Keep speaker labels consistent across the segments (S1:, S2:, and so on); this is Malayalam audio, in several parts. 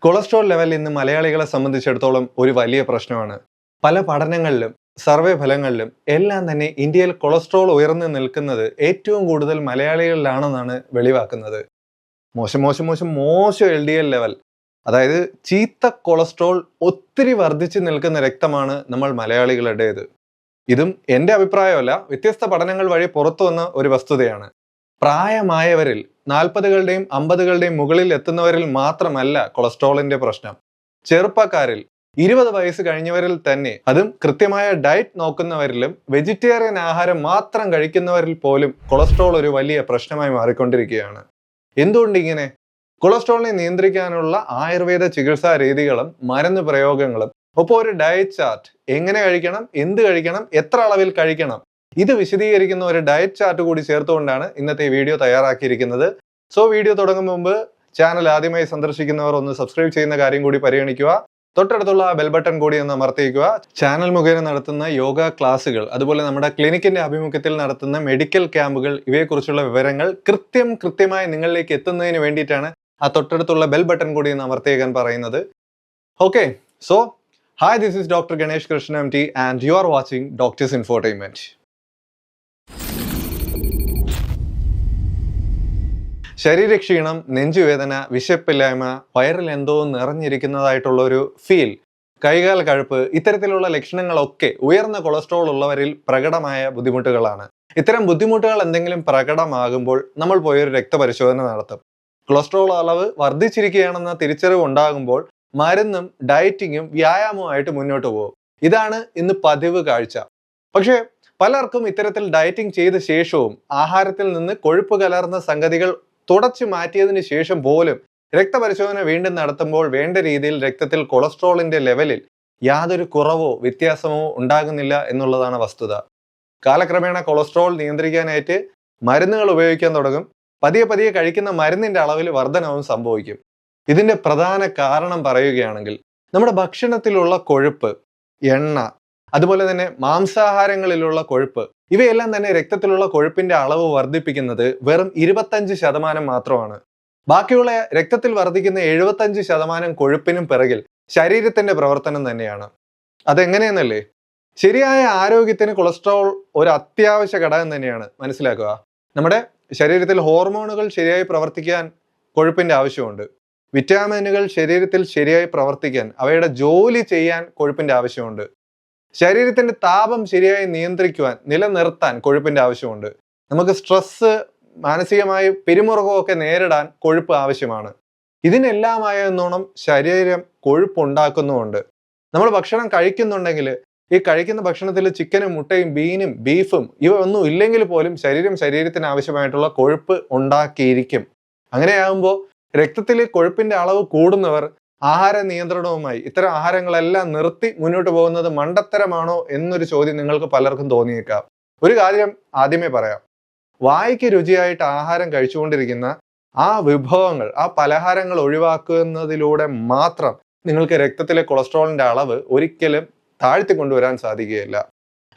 S1: കൊളസ്ട്രോൾ ലെവൽ ഇന്ന് മലയാളികളെ സംബന്ധിച്ചിടത്തോളം ഒരു വലിയ പ്രശ്നമാണ്. പല പഠനങ്ങളിലും സർവേ ഫലങ്ങളിലും എല്ലാം തന്നെ ഇന്ത്യയിൽ കൊളസ്ട്രോൾ ഉയർന്നു നിൽക്കുന്നത് ഏറ്റവും കൂടുതൽ മലയാളികളിലാണെന്നാണ് വെളിവാക്കുന്നത്. മോശം LDL ലെവൽ, അതായത് ചീത്ത കൊളസ്ട്രോൾ ഒത്തിരി വർദ്ധിച്ചു നിൽക്കുന്ന രക്തമാണ് നമ്മൾ മലയാളികളുടേത്. ഇതും എൻ്റെ അഭിപ്രായമല്ല, വ്യത്യസ്ത പഠനങ്ങൾ വഴി പുറത്തു വന്ന ഒരു വസ്തുതയാണ്. പ്രായമായവരിൽ 40കളുടെയും 50കളുടെയും മുകളിൽ എത്തുന്നവരിൽ മാത്രമല്ല കൊളസ്ട്രോളിന്റെ പ്രശ്നം. ചെറുപ്പക്കാരിൽ 20 വയസ്സ് കഴിഞ്ഞവരിൽ തന്നെ, അതും കൃത്യമായ ഡയറ്റ് നോക്കുന്നവരിലും വെജിറ്റേറിയൻ ആഹാരം മാത്രം കഴിക്കുന്നവരിൽ പോലും കൊളസ്ട്രോൾ ഒരു വലിയ പ്രശ്നമായി മാറിക്കൊണ്ടിരിക്കുകയാണ്. എന്തുകൊണ്ട് ഇങ്ങനെ? കൊളസ്ട്രോളിനെ നിയന്ത്രിക്കാനുള്ള ആയുർവേദ ചികിത്സാ രീതികളും മരുന്ന് പ്രയോഗങ്ങളും ഒപ്പം ഒരു ഡയറ്റ് ചാർട്ട്, എങ്ങനെ കഴിക്കണം, എന്ത് കഴിക്കണം, എത്ര അളവിൽ കഴിക്കണം, ഇത് വിശദീകരിക്കുന്ന ഒരു ഡയറ്റ് ചാർട്ട് കൂടി ചേർത്തുകൊണ്ടാണ് ഇന്നത്തെ വീഡിയോ തയ്യാറാക്കിയിരിക്കുന്നത്. സോ വീഡിയോ തുടങ്ങും മുമ്പ് ചാനൽ ആദ്യമായി സന്ദർശിക്കുന്നവർ ഒന്ന് സബ്സ്ക്രൈബ് ചെയ്യുന്ന കാര്യം കൂടി പരിഗണിക്കുക. തൊട്ടടുത്തുള്ള ബെൽ ബട്ടൺ കൂടി ഒന്ന് അമർത്തിക്കുക. ചാനൽ മുഖേന നടത്തുന്ന യോഗ ക്ലാസുകൾ, അതുപോലെ നമ്മുടെ ക്ലിനിക്കിന്റെ ആഭിമുഖ്യത്തിൽ നടത്തുന്ന മെഡിക്കൽ ക്യാമ്പുകൾ, ഇവയെക്കുറിച്ചുള്ള വിവരങ്ങൾ കൃത്യമായി നിങ്ങളിലേക്ക് എത്തുന്നതിന് വേണ്ടിയിട്ടാണ് ആ തൊട്ടടുത്തുള്ള ബെൽ ബട്ടൺ കൂടി ഒന്ന് അമർത്തിയേക്കാൻ പറയുന്നത്. Okay, so hi, this is doctor Ganesh Krishna MT and you are watching doctors infotainment. ശരീരക്ഷീണം, നെഞ്ചുവേദന, വിശപ്പില്ലായ്മ, വയറിൽ എന്തോ നിറഞ്ഞിരിക്കുന്നതായിട്ടുള്ള ഒരു ഫീൽ, കൈകാൽ കഴുപ്പ്, ഇത്തരത്തിലുള്ള ലക്ഷണങ്ങളൊക്കെ ഉയർന്ന കൊളസ്ട്രോൾ ഉള്ളവരിൽ പ്രകടമായ ബുദ്ധിമുട്ടുകളാണ്. ഇത്തരം ബുദ്ധിമുട്ടുകൾ എന്തെങ്കിലും പ്രകടമാകുമ്പോൾ നമ്മൾ പോയൊരു രക്തപരിശോധന നടത്തും. കൊളസ്ട്രോൾ അളവ് വർദ്ധിച്ചിരിക്കുകയാണെന്ന തിരിച്ചറിവ് ഉണ്ടാകുമ്പോൾ മരുന്നും ഡയറ്റിങ്ങും വ്യായാമവുമായിട്ട് മുന്നോട്ട് പോകും. ഇതാണ് ഇന്ന് പതിവ് കാഴ്ച. പക്ഷേ പലർക്കും ഇത്തരത്തിൽ ഡയറ്റിംഗ് ചെയ്ത ശേഷവും ആഹാരത്തിൽ നിന്ന് കൊഴുപ്പ് കലർന്ന സംഗതികൾ തുടച്ചു മാറ്റിയതിനു ശേഷം പോലും രക്തപരിശോധന വീണ്ടും നടത്തുമ്പോൾ വേണ്ട രീതിയിൽ രക്തത്തിൽ കൊളസ്ട്രോളിന്റെ ലെവലിൽ യാതൊരു കുറവോ വ്യത്യാസമോ ഉണ്ടാകുന്നില്ല എന്നുള്ളതാണ് വസ്തുത. കാലക്രമേണ കൊളസ്ട്രോൾ നിയന്ത്രിക്കാനായിട്ട് മരുന്നുകൾ ഉപയോഗിക്കാൻ തുടങ്ങും. പതിയെ കഴിക്കുന്ന മരുന്നിന്റെ അളവിൽ വർധനവും സംഭവിക്കും. ഇതിന്റെ പ്രധാന കാരണം പറയുകയാണെങ്കിൽ നമ്മുടെ ഭക്ഷണത്തിലുള്ള കൊഴുപ്പ്, എണ്ണ, അതുപോലെ തന്നെ മാംസാഹാരങ്ങളിലുള്ള കൊഴുപ്പ്, ഇവയെല്ലാം തന്നെ രക്തത്തിലുള്ള കൊഴുപ്പിന്റെ അളവ് വർദ്ധിപ്പിക്കുന്നത് വെറും 25% മാത്രമാണ്. ബാക്കിയുള്ള രക്തത്തിൽ വർദ്ധിക്കുന്ന 75% കൊഴുപ്പിനും പിറകിൽ ശരീരത്തിന്റെ പ്രവർത്തനം തന്നെയാണ്. അതെങ്ങനെയെന്നല്ലേ? ശരിയായ ആരോഗ്യത്തിന് കൊളസ്ട്രോൾ ഒരു അത്യാവശ്യ ഘടകം തന്നെയാണ്, മനസ്സിലാക്കുക. നമ്മുടെ ശരീരത്തിൽ ഹോർമോണുകൾ ശരിയായി പ്രവർത്തിക്കാൻ കൊഴുപ്പിന്റെ ആവശ്യമുണ്ട്. വിറ്റാമിനുകൾ ശരീരത്തിൽ ശരിയായി പ്രവർത്തിക്കാൻ, അവയുടെ ജോലി ചെയ്യാൻ കൊഴുപ്പിന്റെ ആവശ്യമുണ്ട്. ശരീരത്തിന്റെ താപം ശരിയായി നിയന്ത്രിക്കുവാൻ, നിലനിർത്താൻ കൊഴുപ്പിന്റെ ആവശ്യമുണ്ട്. നമുക്ക് സ്ട്രെസ്, മാനസികമായി പിരിമുറുക്കമൊക്കെ നേരിടാൻ കൊഴുപ്പ് ആവശ്യമാണ്. ഇതിനെല്ലാമായെന്നോണം ശരീരം കൊഴുപ്പുണ്ടാക്കുന്നുമുണ്ട്. നമ്മൾ ഭക്ഷണം കഴിക്കുന്നുണ്ടെങ്കിൽ ഈ കഴിക്കുന്ന ഭക്ഷണത്തിൽ ചിക്കനും മുട്ടയും മീനും ബീഫും ഇവ ഒന്നും ഇല്ലെങ്കിൽ പോലും ശരീരത്തിന് ആവശ്യമായിട്ടുള്ള കൊഴുപ്പ് ഉണ്ടാക്കിയിരിക്കും. അങ്ങനെയാകുമ്പോൾ രക്തത്തിൽ കൊഴുപ്പിന്റെ അളവ് കൂടുന്നവർ ആഹാര നിയന്ത്രണവുമായി ഇത്തരം ആഹാരങ്ങളെല്ലാം നിർത്തി മുന്നോട്ട് പോകുന്നത് മണ്ടത്തരമാണോ എന്നൊരു ചോദ്യം നിങ്ങൾക്ക് പലർക്കും തോന്നിയേക്കാം. ഒരു കാര്യം ആദ്യമേ പറയാം. വായ്ക്ക് രുചിയായിട്ട് ആഹാരം കഴിച്ചുകൊണ്ടിരിക്കുന്ന ആ വിഭവങ്ങൾ, ആ പലഹാരങ്ങൾ ഒഴിവാക്കുന്നതിലൂടെ മാത്രം നിങ്ങൾക്ക് രക്തത്തിലെ കൊളസ്ട്രോളിന്റെ അളവ് ഒരിക്കലും താഴ്ത്തിക്കൊണ്ടുവരാൻ സാധിക്കുകയില്ല.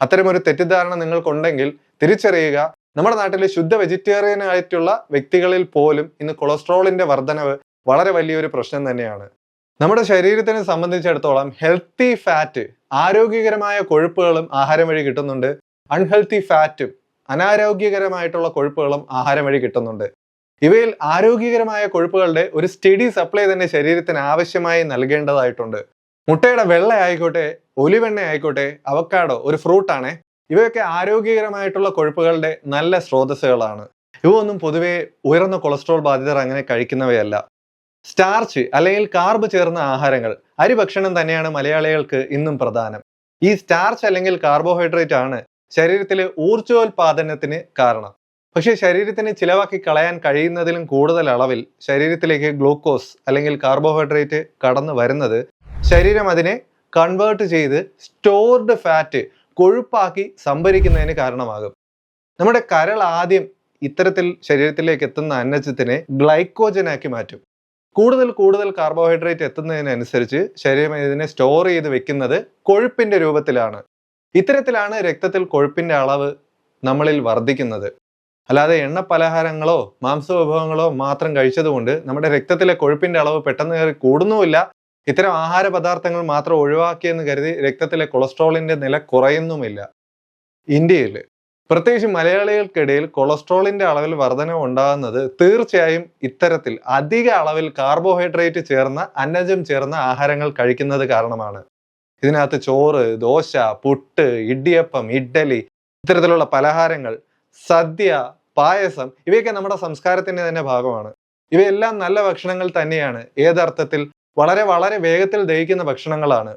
S1: അത്തരമൊരു തെറ്റിദ്ധാരണ നിങ്ങൾക്കുണ്ടെങ്കിൽ തിരിച്ചറിയുക. നമ്മുടെ നാട്ടിലെ ശുദ്ധ വെജിറ്റേറിയൻ ആയിട്ടുള്ള വ്യക്തികളിൽ പോലും ഇന്ന് കൊളസ്ട്രോളിന്റെ വർധനവ് വളരെ വലിയൊരു പ്രശ്നം തന്നെയാണ്. നമ്മുടെ ശരീരത്തിനെ സംബന്ധിച്ചിടത്തോളം ഹെൽത്തി ഫാറ്റ്, ആരോഗ്യകരമായ കൊഴുപ്പുകളും ആഹാരം വഴി കിട്ടുന്നുണ്ട്. അൺഹെൽത്തി ഫാറ്റും, അനാരോഗ്യകരമായിട്ടുള്ള കൊഴുപ്പുകളും ആഹാരം വഴി കിട്ടുന്നുണ്ട്. ഇവയിൽ ആരോഗ്യകരമായ കൊഴുപ്പുകളുടെ ഒരു സ്റ്റഡി സപ്ലൈ തന്നെ ശരീരത്തിന് ആവശ്യമായി നൽകേണ്ടതായിട്ടുണ്ട്. മുട്ടയുടെ വെള്ള ആയിക്കോട്ടെ, ഒലിവെണ്ണ ആയിക്കോട്ടെ, അവക്കാഡോ ഒരു ഫ്രൂട്ടാണേ, ഇവയൊക്കെ ആരോഗ്യകരമായിട്ടുള്ള കൊഴുപ്പുകളുടെ നല്ല സ്രോതസ്സുകളാണ്. ഇവ ഒന്നും പൊതുവെ ഉയർന്ന കൊളസ്ട്രോൾ ബാധിതർ അങ്ങനെ കഴിക്കുന്നവയല്ല. സ്റ്റാർച്ച് അല്ലെങ്കിൽ കാർബ് ചേർന്ന ആഹാരങ്ങൾ, അരി ഭക്ഷണം തന്നെയാണ് മലയാളികൾക്ക് ഇന്നും പ്രധാനം. ഈ സ്റ്റാർച്ച് അല്ലെങ്കിൽ കാർബോഹൈഡ്രേറ്റ് ആണ് ശരീരത്തിലെ ഊർജോൽപാദനത്തിന് കാരണം. പക്ഷേ ശരീരത്തിന് ചിലവാക്കി കളയാൻ കഴിയുന്നതിലും കൂടുതൽ അളവിൽ ശരീരത്തിലേക്ക് ഗ്ലൂക്കോസ് അല്ലെങ്കിൽ കാർബോഹൈഡ്രേറ്റ് കടന്നു വരുന്നത് ശരീരം അതിനെ കൺവേർട്ട് ചെയ്ത് സ്റ്റോർഡ് ഫാറ്റ്, കൊഴുപ്പാക്കി സംഭരിക്കുന്നതിന് കാരണമാകും. നമ്മുടെ കരൾ ആദ്യം ഇത്തരത്തിൽ ശരീരത്തിലേക്ക് എത്തുന്ന അന്നജത്തിനെ ഗ്ലൈക്കോജനാക്കി മാറ്റും. കൂടുതൽ കാർബോഹൈഡ്രേറ്റ് എത്തുന്നതിനനുസരിച്ച് ശരീരം ഇതിനെ സ്റ്റോർ ചെയ്ത് വെക്കുന്നത് കൊഴുപ്പിന്റെ രൂപത്തിലാണ്. ഇത്തരത്തിലാണ് രക്തത്തിൽ കൊഴുപ്പിന്റെ അളവ് നമ്മളിൽ വർദ്ധിക്കുന്നത്. അല്ലാതെ എണ്ണ പലഹാരങ്ങളോ മാംസവിഭവങ്ങളോ മാത്രം കഴിച്ചതുകൊണ്ട് നമ്മുടെ രക്തത്തിലെ കൊഴുപ്പിന്റെ അളവ് പെട്ടെന്ന് കയറി കൂടുന്നുമില്ല. ഇത്തരം ആഹാര പദാർത്ഥങ്ങൾ മാത്രം ഒഴിവാക്കിയെന്ന് കരുതി രക്തത്തിലെ കൊളസ്ട്രോളിന്റെ നില കുറയുന്നുമില്ല. ഇന്ത്യയിൽ പ്രത്യേകിച്ച് മലയാളികൾക്കിടയിൽ കൊളസ്ട്രോളിന്റെ അളവിൽ വർധനവ് ഉണ്ടാകുന്നത് തീർച്ചയായും ഇത്തരത്തിൽ അധിക അളവിൽ കാർബോഹൈഡ്രേറ്റ് ചേർന്ന അന്നജം ചേർന്ന ആഹാരങ്ങൾ കഴിക്കുന്നത് കാരണമാണ്. ഇതിനകത്ത് ചോറ്, ദോശ, പുട്ട്, ഇടിയപ്പം, ഇഡ്ഡലി, ഇത്തരത്തിലുള്ള പലഹാരങ്ങൾ, സദ്യ, പായസം ഇവയൊക്കെ നമ്മുടെ സംസ്കാരത്തിന്റെ തന്നെ ഭാഗമാണ്. ഇവയെല്ലാം നല്ല ഭക്ഷണങ്ങൾ തന്നെയാണ്. ഏതർത്ഥത്തിൽ? വളരെ വളരെ വേഗത്തിൽ ദഹിക്കുന്ന ഭക്ഷണങ്ങളാണ്.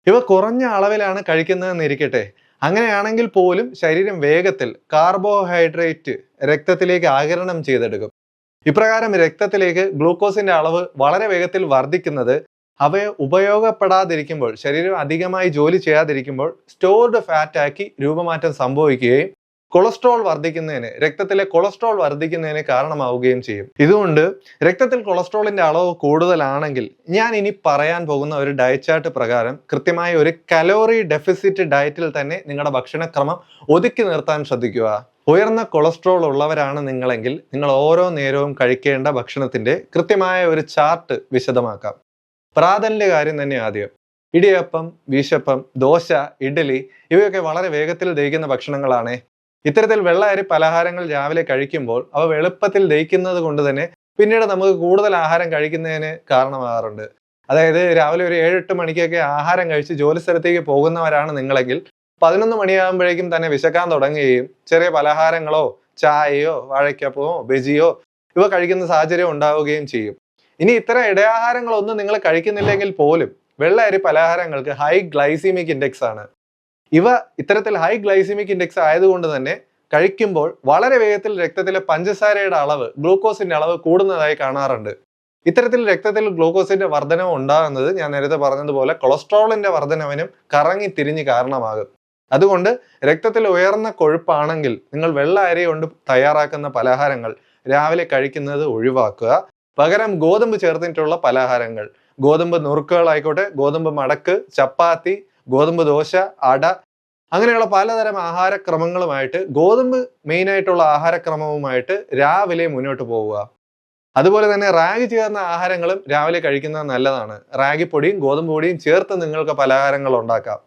S1: ഇവ കുറഞ്ഞ അളവിലാണ് കഴിക്കുന്നതെന്നിരിക്കട്ടെ, അങ്ങനെയാണെങ്കിൽ പോലും ശരീരം വേഗത്തിൽ കാർബോഹൈഡ്രേറ്റ് രക്തത്തിലേക്ക് ആഗിരണം ചെയ്തെടുക്കും. ഇപ്രകാരം രക്തത്തിലേക്ക് ഗ്ലൂക്കോസിന്റെ അളവ് വളരെ വേഗത്തിൽ വർദ്ധിക്കുന്നത് അവയെ ഉപയോഗപ്പെടാതിരിക്കുമ്പോൾ, ശരീരം അധികമായി ജോലി ചെയ്യാതിരിക്കുമ്പോൾ സ്റ്റോർഡ് ഫാറ്റ് ആക്കി രൂപമാറ്റം സംഭവിക്കുകയും കൊളസ്ട്രോൾ വർദ്ധിക്കുന്നതിന്, രക്തത്തിലെ കൊളസ്ട്രോൾ വർദ്ധിക്കുന്നതിന് കാരണമാവുകയും ചെയ്യും. ഇതുകൊണ്ട് രക്തത്തിൽ കൊളസ്ട്രോളിന്റെ അളവ് കൂടുതലാണെങ്കിൽ ഞാൻ ഇനി പറയാൻ പോകുന്ന ഒരു ഡയറ്റ് ചാർട്ട് പ്രകാരം കൃത്യമായ ഒരു കലോറി ഡെഫിസിറ്റ് ഡയറ്റിൽ തന്നെ നിങ്ങളുടെ ഭക്ഷണക്രമം ഒതുക്കി നിർത്താൻ ശ്രദ്ധിക്കുക. ഉയർന്ന കൊളസ്ട്രോൾ ഉള്ളവരാണ് നിങ്ങളെങ്കിൽ നിങ്ങൾ ഓരോ നേരവും കഴിക്കേണ്ട ഭക്ഷണത്തിന്റെ കൃത്യമായ ഒരു ചാർട്ട് വിശദമാക്കാം. പ്രാതലിന്റെ കാര്യം തന്നെ ആദ്യം. ഇടിയപ്പം, വീശപ്പം, ദോശ, ഇഡ്ഡലി ഇവയൊക്കെ വളരെ വേഗത്തിൽ ദഹിക്കുന്ന ഭക്ഷണങ്ങളാണ്. ഇത്തരത്തിൽ വെള്ള അരി പലഹാരങ്ങൾ രാവിലെ കഴിക്കുമ്പോൾ അവ എളുപ്പത്തിൽ ദഹിക്കുന്നത് കൊണ്ട് തന്നെ പിന്നീട് നമുക്ക് കൂടുതൽ ആഹാരം കഴിക്കുന്നതിന് കാരണമാകാറുണ്ട്. അതായത് രാവിലെ ഒരു 7-8 മണിക്കൊക്കെ ആഹാരം കഴിച്ച് ജോലി സ്ഥലത്തേക്ക് പോകുന്നവരാണ് നിങ്ങളെങ്കിൽ 11 മണിയാകുമ്പോഴേക്കും തന്നെ വിശക്കാൻ തുടങ്ങുകയും ചെറിയ പലഹാരങ്ങളോ ചായയോ വാഴയ്ക്കപ്പമോ ബജിയോ ഇവ കഴിക്കുന്ന സാഹചര്യം ഉണ്ടാവുകയും ചെയ്യും. ഇനി ഇത്തരം ഇടയാഹാരങ്ങളൊന്നും നിങ്ങൾ കഴിക്കുന്നില്ലെങ്കിൽ പോലും വെള്ള അരി പലഹാരങ്ങൾക്ക് ഹൈ ഗ്ലൈസീമിക് ഇൻഡെക്സ് ആണ്. ഇവ ഇത്തരത്തിൽ ഹൈ ഗ്ലൈസീമിക് ഇൻഡെക്സ് ആയതുകൊണ്ട് തന്നെ കഴിക്കുമ്പോൾ വളരെ വേഗത്തിൽ രക്തത്തിലെ പഞ്ചസാരയുടെ അളവ്, ഗ്ലൂക്കോസിന്റെ അളവ് കൂടുന്നതായി കാണാറുണ്ട്. ഇത്തരത്തിൽ രക്തത്തിൽ ഗ്ലൂക്കോസിന്റെ വർധനവ് ഉണ്ടാകുന്നത് ഞാൻ നേരത്തെ പറഞ്ഞതുപോലെ കൊളസ്ട്രോളിന്റെ വർധനവിനും കറങ്ങി തിരിഞ്ഞ് കാരണമാകും. അതുകൊണ്ട് രക്തത്തിൽ ഉയർന്ന കൊഴുപ്പാണെങ്കിൽ നിങ്ങൾ വെള്ള അരി കൊണ്ട് തയ്യാറാക്കുന്ന പലഹാരങ്ങൾ രാവിലെ കഴിക്കുന്നത് ഒഴിവാക്കുക. പകരം ഗോതമ്പ് ചേർത്തിട്ടുള്ള പലഹാരങ്ങൾ, ഗോതമ്പ് നുറുക്കുകളായിക്കോട്ടെ, ഗോതമ്പ് മടക്ക്, ചപ്പാത്തി, ഗോതമ്പ് ദോശ, അട, അങ്ങനെയുള്ള പലതരം ആഹാരക്രമങ്ങളുമായിട്ട്, ഗോതമ്പ് മെയിൻ ആയിട്ടുള്ള ആഹാരക്രമവുമായിട്ട് രാവിലെ മുന്നോട്ട് പോവുക. അതുപോലെ തന്നെ റാഗി ചേർന്ന ആഹാരങ്ങളും രാവിലെ കഴിക്കുന്നത് നല്ലതാണ്. റാഗി പൊടിയും ഗോതമ്പ് പൊടിയും ചേർത്ത് നിങ്ങൾക്ക് പലഹാരങ്ങൾ ഉണ്ടാക്കാം.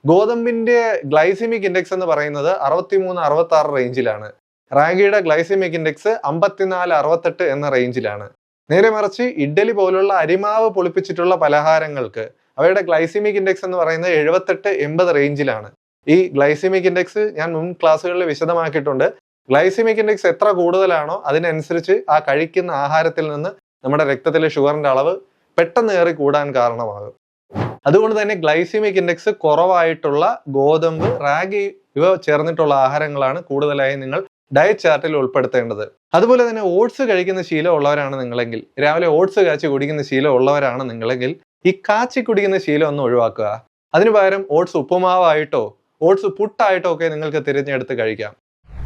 S1: ഗോതമ്പിന്റെ ഗ്ലൈസിമിക് ഇൻഡെക്സ് എന്ന് പറയുന്നത് 63-66 റേഞ്ചിലാണ്. റാഗിയുടെ ഗ്ലൈസിമിക് ഇൻഡെക്സ് 54-68 എന്ന റേഞ്ചിലാണ്. നേരെ മറിച്ച് ഇഡ്ഡലി പോലുള്ള അരിമാവ് പൊളിപ്പിച്ചിട്ടുള്ള പലഹാരങ്ങൾക്ക് അവയുടെ ഗ്ലൈസിമിക് ഇൻഡെക്സ് എന്ന് പറയുന്നത് 78-80 റേഞ്ചിലാണ്. ഈ ഗ്ലൈസിമിക് ഇൻഡെക്സ് ഞാൻ മുൻ ക്ലാസ്സുകളിൽ വിശദമാക്കിയിട്ടുണ്ട്. ഗ്ലൈസിമിക് ഇൻഡെക്സ് എത്ര കൂടുതലാണോ അതിനനുസരിച്ച് ആ കഴിക്കുന്ന ആഹാരത്തിൽ നിന്ന് നമ്മുടെ രക്തത്തിലെ ഷുഗറിന്റെ അളവ് പെട്ടെന്ന് ഏറി കൂടാൻ കാരണമാകും. അതുകൊണ്ട് തന്നെ ഗ്ലൈസിമിക് ഇൻഡെക്സ് കുറവായിട്ടുള്ള ഗോതമ്പ്, റാഗി ഇവ ചേർന്നിട്ടുള്ള ആഹാരങ്ങളാണ് കൂടുതലായി നിങ്ങൾ ഡയറ്റ് ചാർട്ടിൽ ഉൾപ്പെടുത്തേണ്ടത്. അതുപോലെ തന്നെ ഓട്സ് കഴിക്കുന്ന ശീലം ഉള്ളവരാണ് നിങ്ങളെങ്കിൽ, രാവിലെ ഓട്സ് കാച്ചി കുടിക്കുന്ന ശീലം ഉള്ളവരാണ് നിങ്ങളെങ്കിൽ ഈ കാച്ചി കുടിക്കുന്ന ശീലം ഒന്ന് ഒഴിവാക്കുക. അതിനു പകരം ഓട്സ് ഉപ്പുമാവായിട്ടോ ഓട്സ് പുട്ടായിട്ടോ ഒക്കെ നിങ്ങൾക്ക് തിരഞ്ഞെടുത്ത് കഴിക്കാം.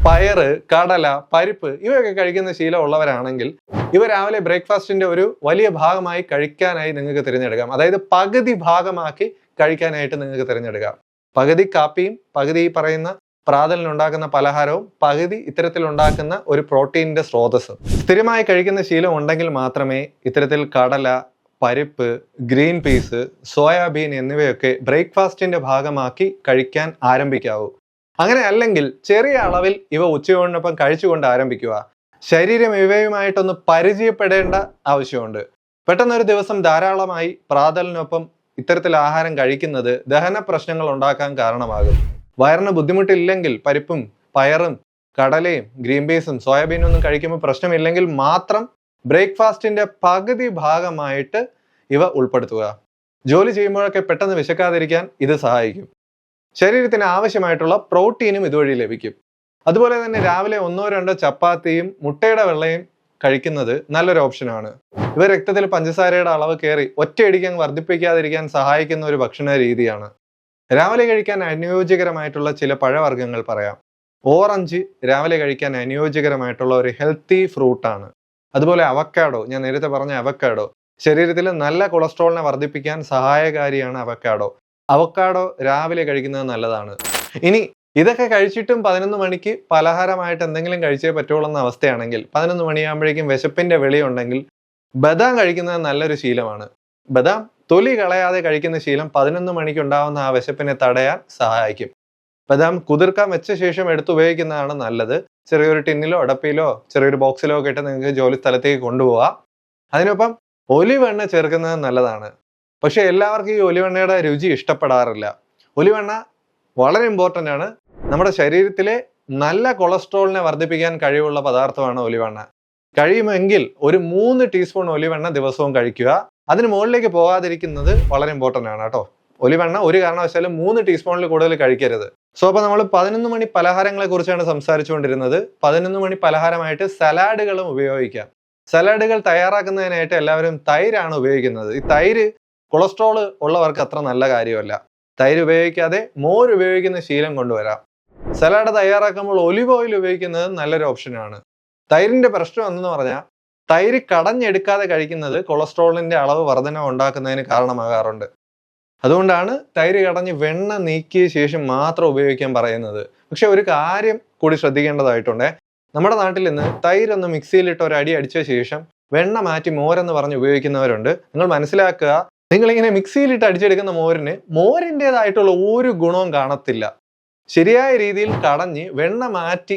S1: പയറ്, കടല, പരിപ്പ് ഇവയൊക്കെ കഴിക്കുന്ന ശീലം ഉള്ളവരാണെങ്കിൽ ഇവ രാവിലെ ബ്രേക്ക്ഫാസ്റ്റിന്റെ ഒരു വലിയ ഭാഗമായി കഴിക്കാനായി നിങ്ങൾക്ക് തിരഞ്ഞെടുക്കാം. അതായത് പകുതി ഭാഗമാക്കി കഴിക്കാനായിട്ട് നിങ്ങൾക്ക് തിരഞ്ഞെടുക്കാം. പകുതി കാപ്പിയും പകുതി ഈ പറയുന്ന പ്രാതലിനുണ്ടാക്കുന്ന പലഹാരവും പകുതി ഇത്തരത്തിൽ ഉണ്ടാക്കുന്ന ഒരു പ്രോട്ടീനിന്റെ സ്രോതസ്സും. സ്ഥിരമായി കഴിക്കുന്ന ശീലം ഉണ്ടെങ്കിൽ മാത്രമേ ഇത്തരത്തിൽ കടല, പരിപ്പ്, ഗ്രീൻ പീസ്, സോയാബീൻ എന്നിവയൊക്കെ ബ്രേക്ക്ഫാസ്റ്റിന്റെ ഭാഗമാക്കി കഴിക്കാൻ ആരംഭിക്കാവൂ. അങ്ങനെ അല്ലെങ്കിൽ ചെറിയ അളവിൽ ഇവ ഉച്ചയൂണിനൊപ്പം കഴിച്ചുകൊണ്ട് ആരംഭിക്കുക. ശരീരം ഇവയുമായിട്ടൊന്ന് പരിചയപ്പെടേണ്ട ആവശ്യമുണ്ട്. പെട്ടെന്നൊരു ദിവസം ധാരാളമായി പ്രാതലിനൊപ്പം ഇത്തരത്തിൽ ആഹാരം കഴിക്കുന്നത് ദഹന പ്രശ്നങ്ങൾ ഉണ്ടാക്കാൻ കാരണമാകും. വയറിന് ബുദ്ധിമുട്ടില്ലെങ്കിൽ പരിപ്പും പയറും കടലയും ഗ്രീൻ പീസും സോയാബീനും ഒന്നും കഴിക്കുമ്പോൾ പ്രശ്നമില്ലെങ്കിൽ മാത്രം ബ്രേക്ക്ഫാസ്റ്റിന്റെ പകുതി ഭാഗമായിട്ട് ഇവ ഉൾപ്പെടുത്തുക. ജോലി ചെയ്യുമ്പോഴൊക്കെ പെട്ടെന്ന് വിശക്കാതിരിക്കാൻ ഇത് സഹായിക്കും. ശരീരത്തിന് ആവശ്യമായിട്ടുള്ള പ്രോട്ടീനും ഇതുവഴി ലഭിക്കും. അതുപോലെ തന്നെ രാവിലെ 1-2 ചപ്പാത്തിയും മുട്ടയുടെ വെള്ളയും കഴിക്കുന്നത് നല്ലൊരു ഓപ്ഷനാണ്. ഇവ രക്തത്തിൽ പഞ്ചസാരയുടെ അളവ് കയറി ഒറ്റയടിക്കാൻ വർദ്ധിപ്പിക്കാതിരിക്കാൻ സഹായിക്കുന്ന ഒരു ഭക്ഷണ രീതിയാണ്. രാവിലെ കഴിക്കാൻ അനുയോജ്യകരമായിട്ടുള്ള ചില പഴവർഗ്ഗങ്ങൾ പറയാം. ഓറഞ്ച് രാവിലെ കഴിക്കാൻ അനുയോജ്യകരമായിട്ടുള്ള ഒരു ഹെൽത്തി ഫ്രൂട്ടാണ്. അതുപോലെ അവക്കാഡോ, ഞാൻ നേരത്തെ പറഞ്ഞ അവക്കാഡോ ശരീരത്തിൽ നല്ല കൊളസ്ട്രോളിനെ വർദ്ധിപ്പിക്കാൻ സഹായകാരിയാണ് അവക്കാഡോ. അവക്കാഡോ രാവിലെ കഴിക്കുന്നത് നല്ലതാണ്. ഇനി ഇതൊക്കെ കഴിച്ചിട്ടും 11 മണിക്ക് പലഹാരമായിട്ട് എന്തെങ്കിലും കഴിച്ചേ പറ്റുള്ളൂ എന്ന അവസ്ഥയാണെങ്കിൽ 11 മണിയാകുമ്പോഴേക്കും വിശപ്പിന്റെ വിളിയുണ്ടെങ്കിൽ ബദാം കഴിക്കുന്നത് നല്ലൊരു ശീലമാണ്. ബദാം തൊലി കളയാതെ കഴിക്കുന്ന ശീലം 11 മണിക്ക് ഉണ്ടാവുന്ന ആ വിശപ്പിനെ തടയാൻ സഹായിക്കും. ബദാം കുതിർക്കാൻ വെച്ച ശേഷം എടുത്ത് ഉപയോഗിക്കുന്നതാണ് നല്ലത്. ചെറിയൊരു ടിന്നിലോ അടപ്പിലോ ചെറിയൊരു ബോക്സിലോ ഒക്കെ ഇട്ട് നിങ്ങൾക്ക് ജോലി സ്ഥലത്തേക്ക് കൊണ്ടുപോകാം. അതിനൊപ്പം ഒലിവെണ്ണ ചേർക്കുന്നത് നല്ലതാണ്. പക്ഷെ എല്ലാവർക്കും ഈ ഒലിവെണ്ണയുടെ രുചി ഇഷ്ടപ്പെടാറില്ല. ഒലിവെണ്ണ വളരെ ഇമ്പോർട്ടൻ്റ് ആണ്. നമ്മുടെ ശരീരത്തിലെ നല്ല കൊളസ്ട്രോളിനെ വർദ്ധിപ്പിക്കാൻ കഴിവുള്ള പദാർത്ഥമാണ് ഒലിവെണ്ണ. കഴിയുമെങ്കിൽ ഒരു 3 ടീസ്പൂൺ ഒലിവെണ്ണ ദിവസവും കഴിക്കുക. അതിന് മുകളിലേക്ക് പോകാതിരിക്കുന്നത് വളരെ ഇമ്പോർട്ടൻ്റ് ആണ് കേട്ടോ. ഒലിവെണ്ണ ഒരു കാരണവശാലും 3 ടീസ്പൂണിൽ കൂടുതൽ കഴിക്കരുത്. സോ അപ്പോൾ നമ്മൾ 11 മണി പലഹാരങ്ങളെ കുറിച്ചാണ് സംസാരിച്ചുകൊണ്ടിരുന്നത്. 11 മണി പലഹാരമായിട്ട് സലാഡുകളും ഉപയോഗിക്കാം. സലാഡുകൾ തയ്യാറാക്കുന്നതിനായിട്ട് എല്ലാവരും തൈരാണ് ഉപയോഗിക്കുന്നത്. ഈ തൈര് കൊളസ്ട്രോൾ ഉള്ളവർക്ക് അത്ര നല്ല കാര്യമല്ല. തൈര് ഉപയോഗിക്കാതെ മോര് ഉപയോഗിക്കുന്ന ശീലം കൊണ്ടുവരാം. സലാഡ് തയ്യാറാക്കുമ്പോൾ ഒലിവ് ഓയിൽ ഉപയോഗിക്കുന്നത് നല്ലൊരു ഓപ്ഷനാണ്. തൈരിന്റെ പ്രശ്നം എന്തെന്ന് പറഞ്ഞാൽ തൈര് കടഞ്ഞെടുക്കാതെ കഴിക്കുന്നത് കൊളസ്ട്രോളിന്റെ അളവ് വർധന ഉണ്ടാക്കുന്നതിന് കാരണമാകാറുണ്ട്. അതുകൊണ്ടാണ് തൈര് കടഞ്ഞ് വെണ്ണ നീക്കിയ ശേഷം മാത്രം ഉപയോഗിക്കാൻ പറയുന്നത്. പക്ഷെ ഒരു കാര്യം കൂടി ശ്രദ്ധിക്കേണ്ടതായിട്ടുണ്ട്. നമ്മുടെ നാട്ടിൽ നിന്ന് തൈരൊന്ന് മിക്സിയിലിട്ട് ഒരു അടി അടിച്ച ശേഷം വെണ്ണ മാറ്റി മോരെന്ന് പറഞ്ഞ് ഉപയോഗിക്കുന്നവരുണ്ട്. നിങ്ങൾ മനസ്സിലാക്കുക, നിങ്ങളിങ്ങനെ മിക്സിയിലിട്ട് അടിച്ചെടുക്കുന്ന മോരിൻ്റെതായിട്ടുള്ള ഒരു ഗുണവും കാണത്തില്ല. ശരിയായ രീതിയിൽ കടഞ്ഞ് വെണ്ണ മാറ്റി